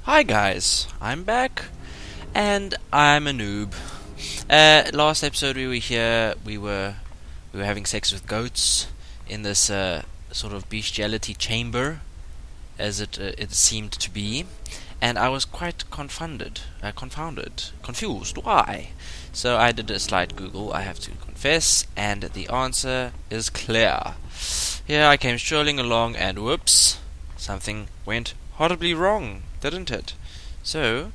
Hi guys, I'm back, and I'm a noob. Last episode we were here, we were having sex with goats in this sort of bestiality chamber, as it seemed to be, and I was quite confused. Why? So I did a slight Google, I have to confess, and the answer is clear. Here I came strolling along, and whoops, something went horribly wrong, didn't it? So,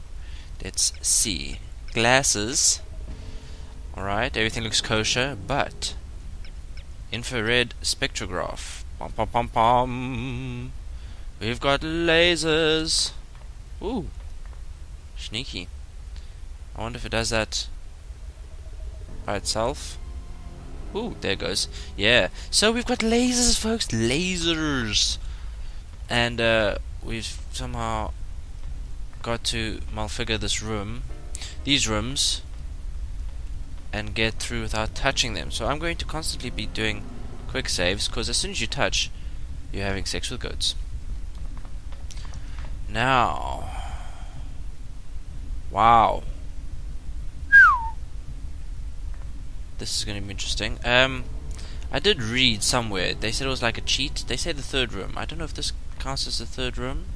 let's see. Glasses. Alright, everything looks kosher, but infrared spectrograph. Pom pom pom pom. We've got lasers. Ooh, sneaky. I wonder if it does that by itself. Ooh, there it goes. Yeah. So we've got lasers, folks. Lasers. And we've somehow got to malfigure these rooms, and get through without touching them. So I'm going to constantly be doing quick saves, because as soon as you touch, you're having sex with goats. Now, wow, this is going to be interesting. I did read somewhere, they said it was like a cheat. They say the third room. I don't know if this counts as the third room,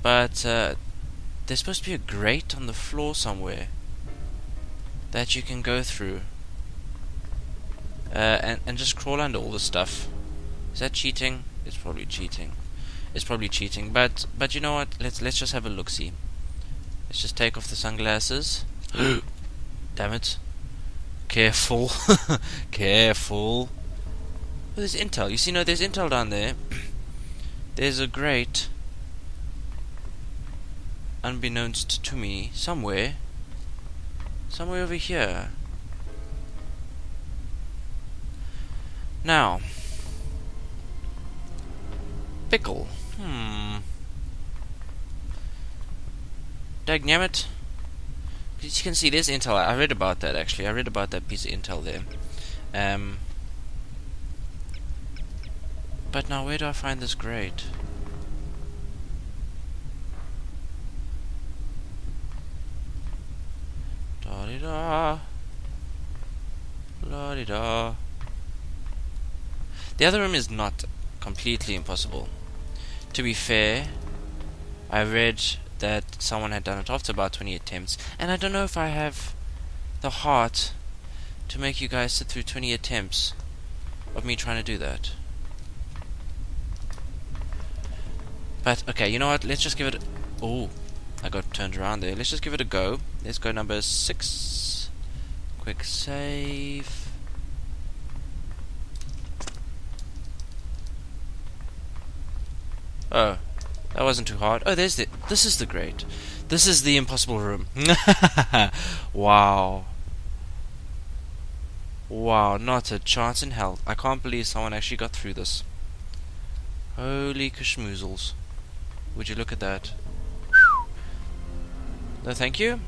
but there's supposed to be a grate on the floor somewhere that you can go through and just crawl under all this stuff. Is that cheating? It's probably cheating. But you know what? Let's just have a look. See. Let's just take off the sunglasses. Damn it! Careful, careful. Oh, there's intel. You see, no, there's intel down there. There's a grate, unbeknownst to me, somewhere over here. Now, pickle. Dagnammit. As you can see, there's intel. I read about that, actually. I read about that piece of intel there. But now, where do I find this grate? Da-di-da. La-di-da. The other room is not completely impossible. To be fair, I read that someone had done it after about 20 attempts, and I don't know if I have the heart to make you guys sit through 20 attempts of me trying to do that. But, okay, you know what? Let's just give it... Oh, I got turned around there. Let's just give it a go. Let's go number 6. Quick save. Oh, that wasn't too hard. Oh, this is the grate. This is the impossible room. Wow. Wow, not a chance in hell. I can't believe someone actually got through this. Holy kashmoozles. Would you look at that? No, thank you.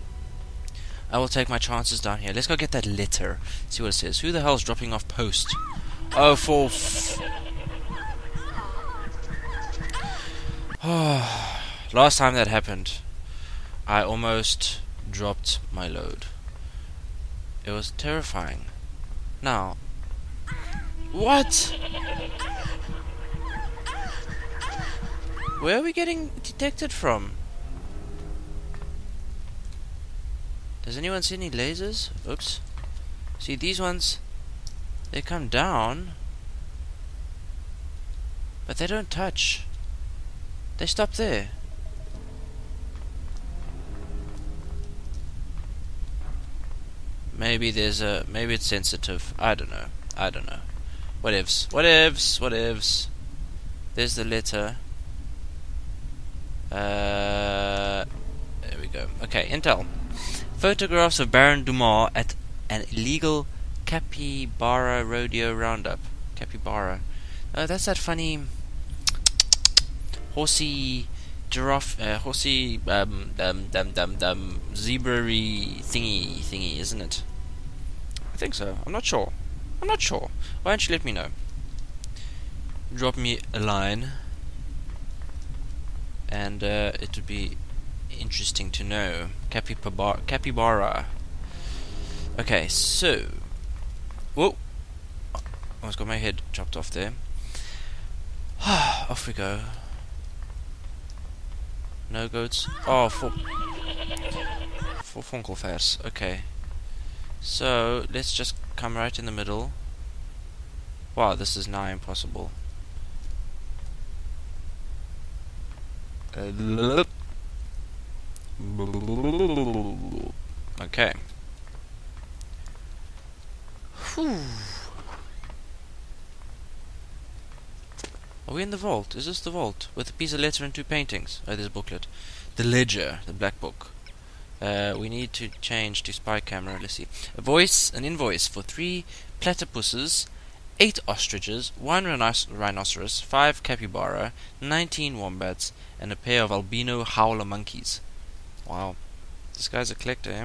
I will take my chances down here. Let's go get that letter. See what it says. Who the hell's dropping off post? Oh, for... Last time that happened, I almost dropped my load. It was terrifying. Now, what? Where are we getting detected from? Does anyone see any lasers? Oops. See, these ones, they come down, but they don't touch. They stop there. Maybe maybe it's sensitive. I don't know. Whatevs. There's the letter. There we go. Okay, intel. Photographs of Baron Dumas at an illegal Capybara rodeo roundup. Capybara. That's that funny horsey giraffe, horsey zebra-y thingy, isn't it? I think so. I'm not sure. Why don't you let me know? Drop me a line. and it would be interesting to know. Capybara. Okay, so... Whoa! Almost got my head chopped off there. Off we go. No goats. Oh, for Funkelvers. Okay. So, let's just come right in the middle. Wow, this is now impossible. Okay. Whew. Are we in the vault? Is this the vault? With a piece of letter and 2 paintings? Oh, there's a booklet. The ledger, the black book. We need to change to spy camera. Let's see. An invoice for 3 platypuses, 8 ostriches, 1 rhinoceros, 5 capybara, 19 wombats, and a pair of albino howler monkeys. Wow. This guy's a collector, eh?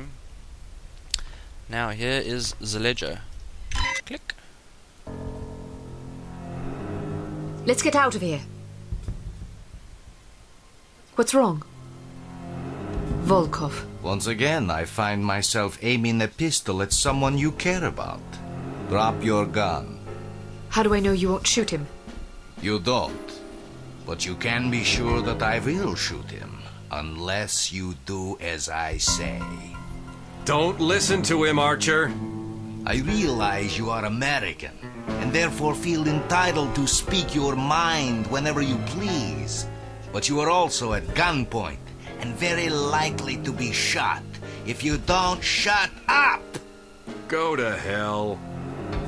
Now, here is the ledger. Click. Let's get out of here. What's wrong? Volkov. Once again, I find myself aiming a pistol at someone you care about. Drop your gun. How do I know you won't shoot him? You don't. But you can be sure that I will shoot him, unless you do as I say. Don't listen to him, Archer. I realize you are American, and therefore feel entitled to speak your mind whenever you please. But you are also at gunpoint, and very likely to be shot if you don't shut up! Go to hell.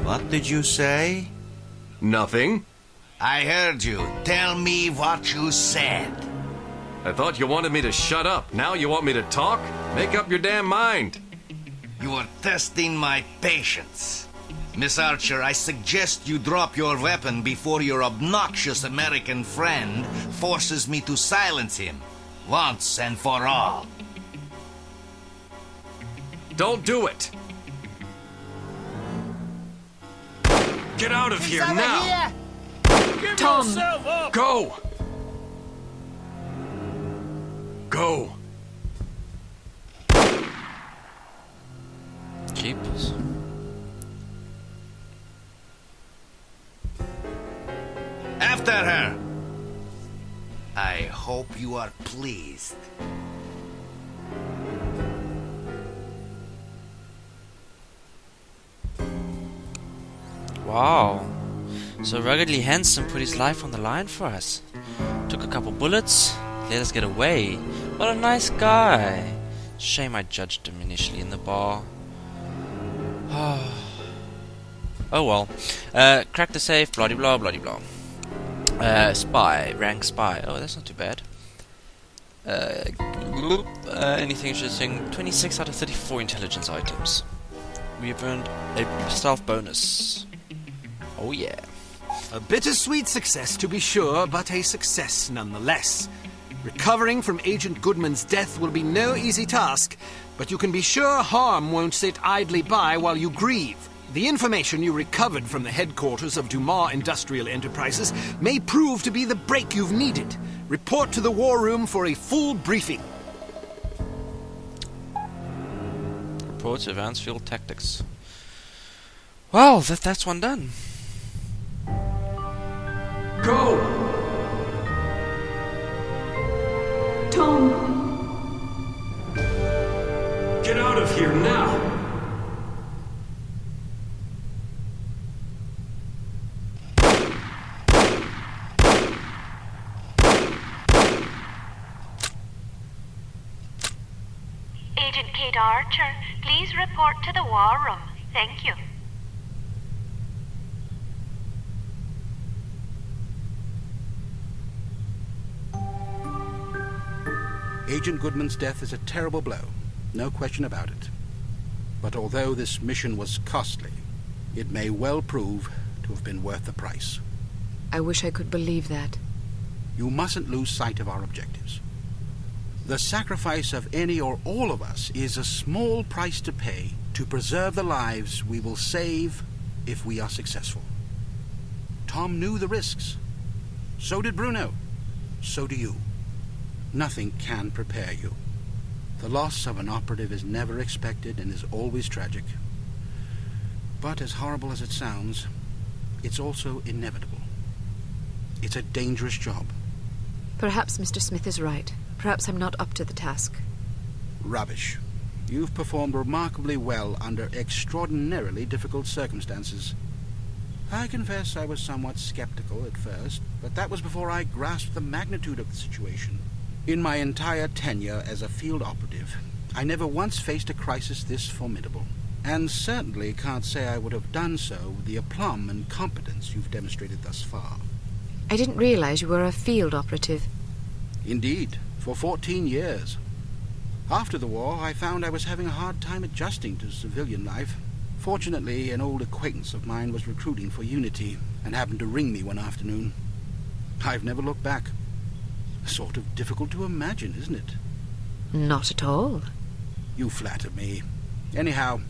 What did you say? Nothing. I heard you. Tell me what you said. I thought you wanted me to shut up. Now you want me to talk? Make up your damn mind. You are testing my patience. Miss Archer, I suggest you drop your weapon before your obnoxious American friend forces me to silence him, once and for all. Don't do it. Get out of here now. Tom! Go. Go. Jeepers. After her! I hope you are pleased. Wow. So ruggedly handsome put his life on the line for us. Took a couple bullets, let us get away. What a nice guy. Shame I judged him initially in the bar. Oh well. Crack the safe, bloody blah, bloody blah. Spy, rank spy. Oh, that's not too bad. Anything interesting? 26 out of 34 intelligence items. We have earned a stealth bonus. Oh yeah. A bittersweet success, to be sure, but a success nonetheless. Recovering from Agent Goodman's death will be no easy task, but you can be sure harm won't sit idly by while you grieve. The information you recovered from the headquarters of Dumas Industrial Enterprises may prove to be the break you've needed. Report to the war room for a full briefing. Report to advanced field tactics. Well, that's one done. Go. Tom! Get out of here now. Agent Kate Archer, please report to the war room. Thank you. Agent Goodman's death is a terrible blow, no question about it. But although this mission was costly, it may well prove to have been worth the price. I wish I could believe that. You mustn't lose sight of our objectives. The sacrifice of any or all of us is a small price to pay to preserve the lives we will save if we are successful. Tom knew the risks. So did Bruno. So do you. Nothing can prepare you. The loss of an operative is never expected and is always tragic. But as horrible as it sounds, it's also inevitable. It's a dangerous job. Perhaps Mr. Smith is right. Perhaps I'm not up to the task. Rubbish. You've performed remarkably well under extraordinarily difficult circumstances. I confess I was somewhat skeptical at first, but that was before I grasped the magnitude of the situation. In my entire tenure as a field operative, I never once faced a crisis this formidable, and certainly can't say I would have done so with the aplomb and competence you've demonstrated thus far. I didn't realize you were a field operative. Indeed, for 14 years. After the war, I found I was having a hard time adjusting to civilian life. Fortunately, an old acquaintance of mine was recruiting for Unity and happened to ring me one afternoon. I've never looked back. Sort of difficult to imagine, isn't it? Not at all. You flatter me. Anyhow,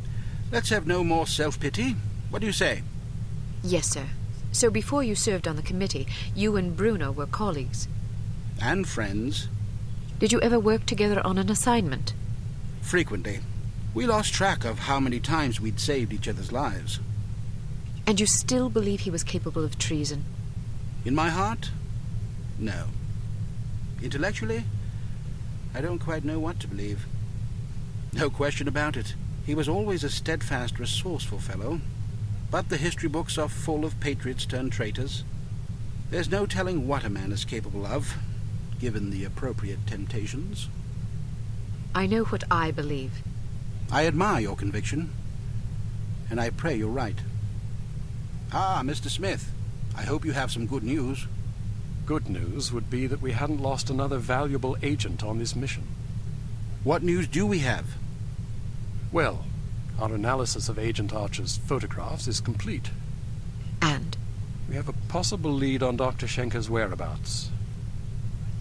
let's have no more self-pity. What do you say? Yes, sir. So before you served on the committee, you and Bruno were colleagues. And friends. Did you ever work together on an assignment? Frequently. We lost track of how many times we'd saved each other's lives. And you still believe he was capable of treason? In my heart? No. Intellectually? I don't quite know what to believe. No question about it. He was always a steadfast, resourceful fellow. But the history books are full of patriots turned traitors. There's no telling what a man is capable of, given the appropriate temptations. I know what I believe. I admire your conviction, and I pray you're right. Ah, Mr. Smith, I hope you have some good news. Good news would be that we hadn't lost another valuable agent on this mission. What news do we have? Well, our analysis of Agent Archer's photographs is complete. And? We have a possible lead on Dr. Schenker's whereabouts.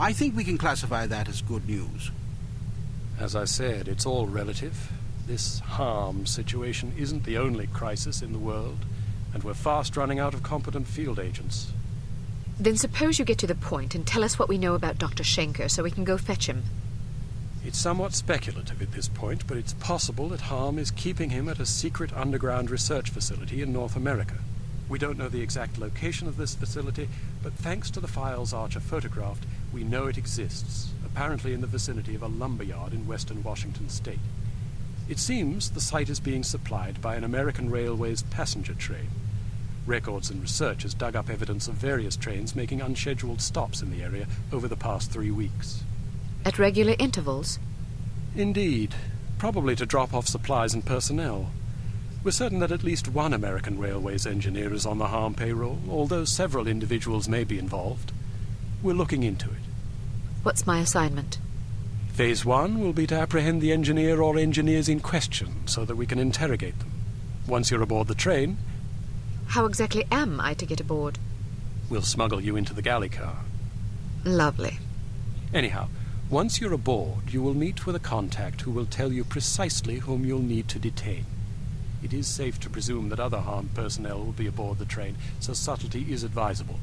I think we can classify that as good news. As I said, it's all relative. This harm situation isn't the only crisis in the world, and we're fast running out of competent field agents. Then suppose you get to the point and tell us what we know about Dr. Schenker so we can go fetch him. It's somewhat speculative at this point, but it's possible that Harm is keeping him at a secret underground research facility in North America. We don't know the exact location of this facility, but thanks to the files Archer photographed, we know it exists, apparently in the vicinity of a lumberyard in western Washington state. It seems the site is being supplied by an American Railways passenger train. Records and research has dug up evidence of various trains making unscheduled stops in the area over the past 3 weeks. At regular intervals? Indeed. Probably to drop off supplies and personnel. We're certain that at least one American Railways engineer is on the Harm payroll, although several individuals may be involved. We're looking into it. What's my assignment? Phase 1 will be to apprehend the engineer or engineers in question so that we can interrogate them. Once you're aboard the train... How exactly am I to get aboard? We'll smuggle you into the galley car. Lovely. Anyhow, once you're aboard, you will meet with a contact who will tell you precisely whom you'll need to detain. It is safe to presume that other Harm personnel will be aboard the train, so subtlety is advisable.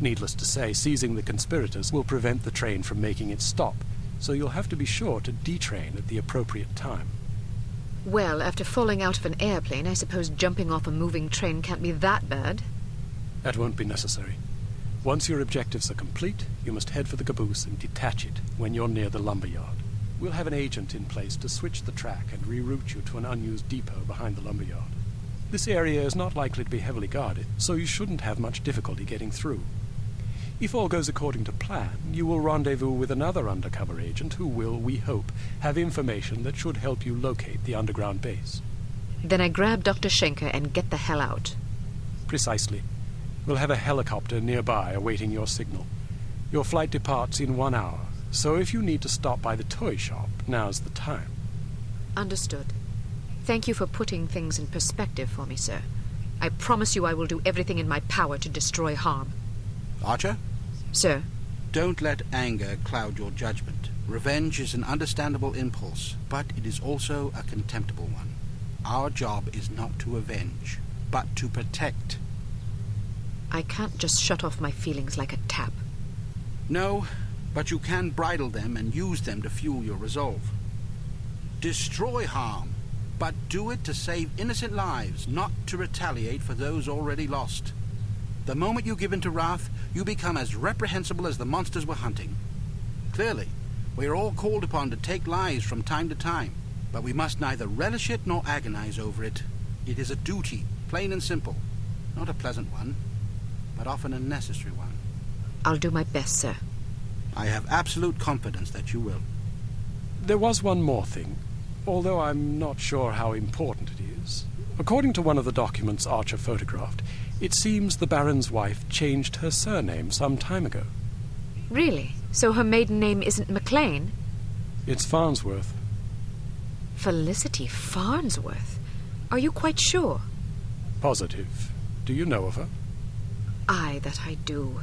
Needless to say, seizing the conspirators will prevent the train from making its stop, so you'll have to be sure to detrain at the appropriate time. Well, after falling out of an airplane, I suppose jumping off a moving train can't be that bad. That won't be necessary. Once your objectives are complete, you must head for the caboose and detach it when you're near the lumberyard. We'll have an agent in place to switch the track and reroute you to an unused depot behind the lumberyard. This area is not likely to be heavily guarded, so you shouldn't have much difficulty getting through. If all goes according to plan, you will rendezvous with another undercover agent who will, we hope, have information that should help you locate the underground base. Then I grab Dr. Schenker and get the hell out. Precisely. We'll have a helicopter nearby awaiting your signal. Your flight departs in 1 hour, so if you need to stop by the toy shop, now's the time. Understood. Thank you for putting things in perspective for me, sir. I promise you I will do everything in my power to destroy Harm. Archer? Sir? Don't let anger cloud your judgment. Revenge is an understandable impulse, but it is also a contemptible one. Our job is not to avenge, but to protect. I can't just shut off my feelings like a tap. No, but you can bridle them and use them to fuel your resolve. Destroy harm, but do it to save innocent lives, not to retaliate for those already lost. The moment you give in to wrath, you become as reprehensible as the monsters we're hunting. Clearly, we are all called upon to take lives from time to time, but we must neither relish it nor agonize over it. It is a duty, plain and simple. Not a pleasant one, but often a necessary one. I'll do my best, sir. I have absolute confidence that you will. There was one more thing, although I'm not sure how important it is. According to one of the documents Archer photographed, it seems the Baron's wife changed her surname some time ago. Really? So her maiden name isn't McLean? It's Farnsworth. Felicity Farnsworth? Are you quite sure? Positive. Do you know of her? Aye, that I do.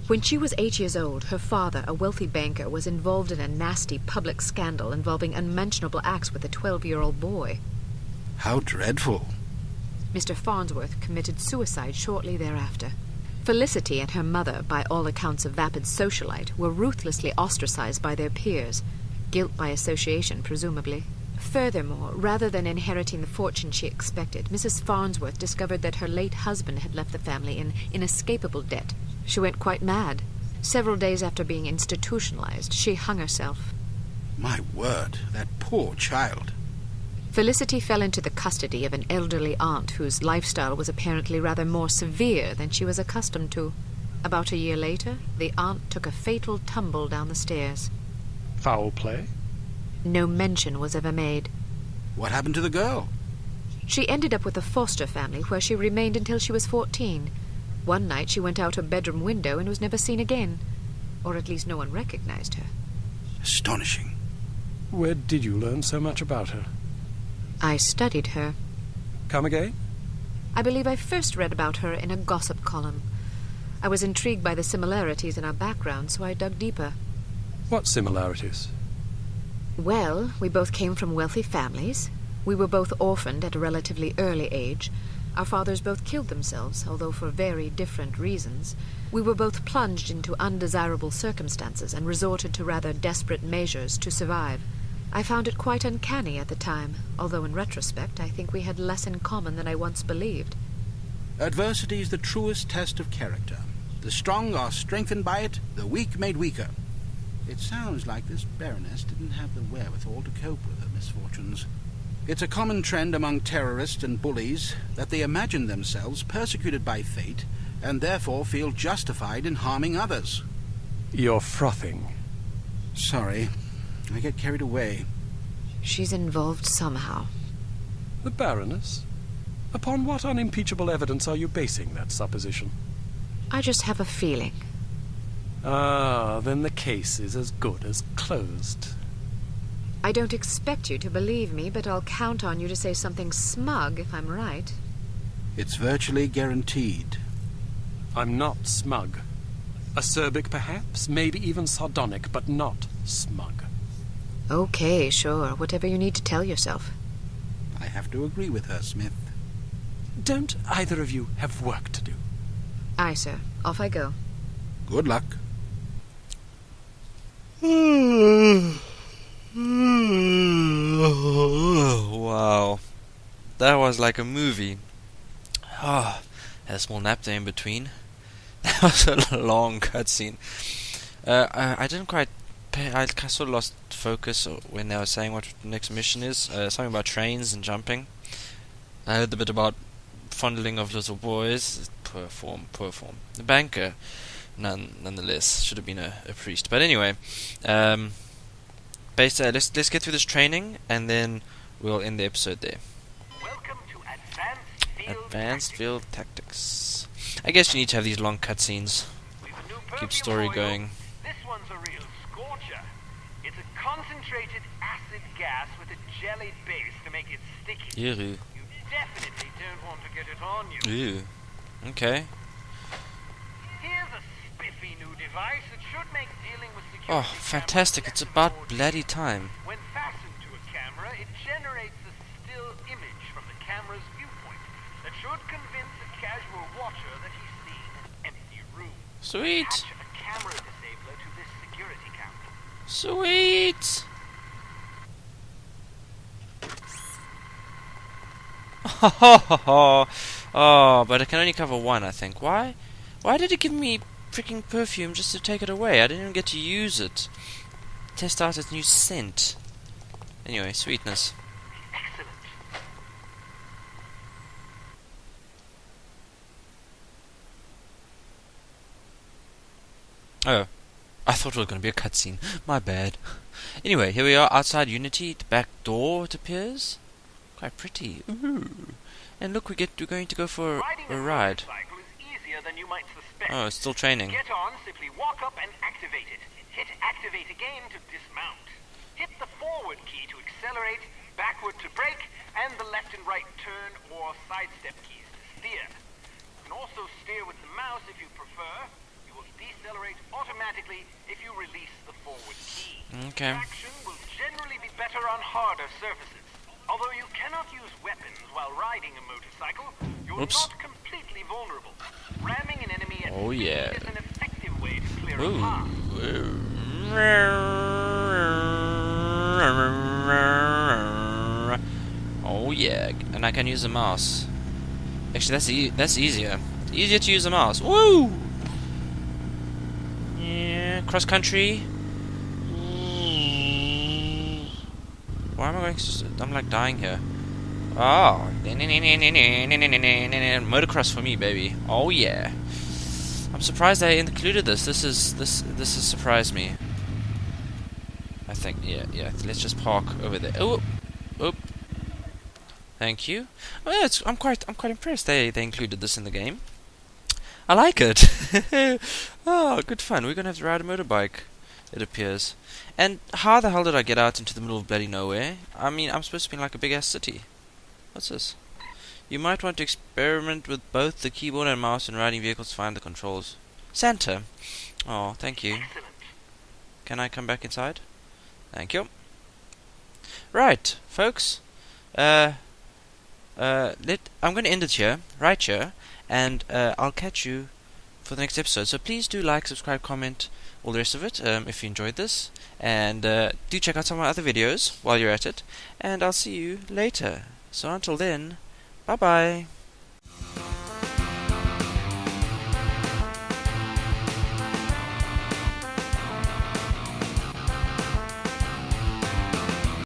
When she was 8 years old, her father, a wealthy banker, was involved in a nasty public scandal involving unmentionable acts with a 12-year-old boy. How dreadful. Mr. Farnsworth committed suicide shortly thereafter. Felicity and her mother, by all accounts a vapid socialite, were ruthlessly ostracized by their peers. Guilt by association, presumably. Furthermore, rather than inheriting the fortune she expected, Mrs. Farnsworth discovered that her late husband had left the family in inescapable debt. She went quite mad. Several days after being institutionalized, she hung herself. My word, that poor child. Felicity fell into the custody of an elderly aunt whose lifestyle was apparently rather more severe than she was accustomed to. About a year later, the aunt took a fatal tumble down the stairs. Foul play? No mention was ever made. What happened to the girl? She ended up with a foster family where she remained until she was 14. One night she went out her bedroom window and was never seen again. Or at least no one recognized her. Astonishing. Where did you learn so much about her? I studied her. Come again? I believe I first read about her in a gossip column. I was intrigued by the similarities in our background, so I dug deeper. What similarities? Well, we both came from wealthy families. We were both orphaned at a relatively early age. Our fathers both killed themselves, although for very different reasons. We were both plunged into undesirable circumstances and resorted to rather desperate measures to survive. I found it quite uncanny at the time, although in retrospect I think we had less in common than I once believed. Adversity is the truest test of character. The strong are strengthened by it, the weak made weaker. It sounds like this Baroness didn't have the wherewithal to cope with her misfortunes. It's a common trend among terrorists and bullies that they imagine themselves persecuted by fate and therefore feel justified in harming others. You're frothing. Sorry, I get carried away. She's involved somehow. The Baroness? Upon what unimpeachable evidence are you basing that supposition? I just have a feeling. Ah, then the case is as good as closed. I don't expect you to believe me, but I'll count on you to say something smug if I'm right. It's virtually guaranteed. I'm not smug. Acerbic, perhaps, maybe even sardonic, but not smug. Okay, sure. Whatever you need to tell yourself. I have to agree with her, Smith. Don't either of you have work to do? Aye, sir. Off I go. Good luck. Wow. That was like a movie. Ah, had a small nap there in between. That was a long cutscene. I didn't quite pay, I sort of lost focus when they were saying what the next mission is. Something about trains and jumping. I heard a bit about fondling of little boys. Poor form. The banker, nonetheless, should have been a priest. But anyway, basically, let's get through this training, and then we'll end the episode there. Welcome to Advanced Field Tactics. I guess you need to have these long cutscenes. Keep story going. This one's a real scorcher. It's a concentrated acid gas with a jelly base to make it sticky. Ew. You definitely don't want to get it on you. Ew. Okay. Here's a spiffy new device that should make dealing with security Oh, fantastic. It's about bloody time. When fastened to a camera, it generates a still image from the camera's viewpoint that should convince a casual watcher that he's seeing an empty room. Sweet. Attach a camera disabler to this Sweet! Oh, but I can only cover one, I think. Why? Why did it give me freaking perfume just to take it away? I didn't even get to use it. Test out its new scent. Anyway, sweetness. Excellent. Oh, I thought it was going to be a cutscene. My bad. Anyway, here we are outside Unity. The back door, it appears. Quite pretty. Ooh. And look, we're going to go for Riding a ride. motorcycle is easier than you might suspect. Oh, it's still training. Get on, simply walk up and activate it. Hit activate again to dismount. Hit the forward key to accelerate, backward to brake, and the left and right turn or sidestep keys to steer. You can also steer with the mouse if you prefer. You will decelerate automatically if you release the forward key. Okay. Traction will generally be better on harder surfaces. Although you cannot use weapons while riding a motorcycle, you're Oops. not completely vulnerable. Ramming an enemy at Oh, speed yeah. is an effective way to clear a Ooh. path. Oh yeah, and I can use a mouse. Actually, that's easier. Easier to use a mouse. Woo! Yeah, cross country. Why am I going? I'm like dying here. Oh, motocross for me, baby. Oh yeah. I'm surprised they included this. This has surprised me. I think yeah. Let's just park over there. Oh, oop. Thank you. Oh, yeah, I'm quite impressed. They included this in the game. I like it. Oh, good fun. We're gonna have to ride a motorbike, it appears. And how the hell did I get out into the middle of bloody nowhere? I mean, I'm supposed to be in like a big ass city. What's this? You might want to experiment with both the keyboard and mouse and riding vehicles to find the controls. Santa. Oh, thank you. Excellent. Can I come back inside? Thank you. Right, folks. I'm going to end it here, right here, and I'll catch you for the next episode. So please do like, subscribe, comment, all the rest of it, if you enjoyed this, and do check out some of my other videos while you're at it, and I'll see you later. So until then, bye bye.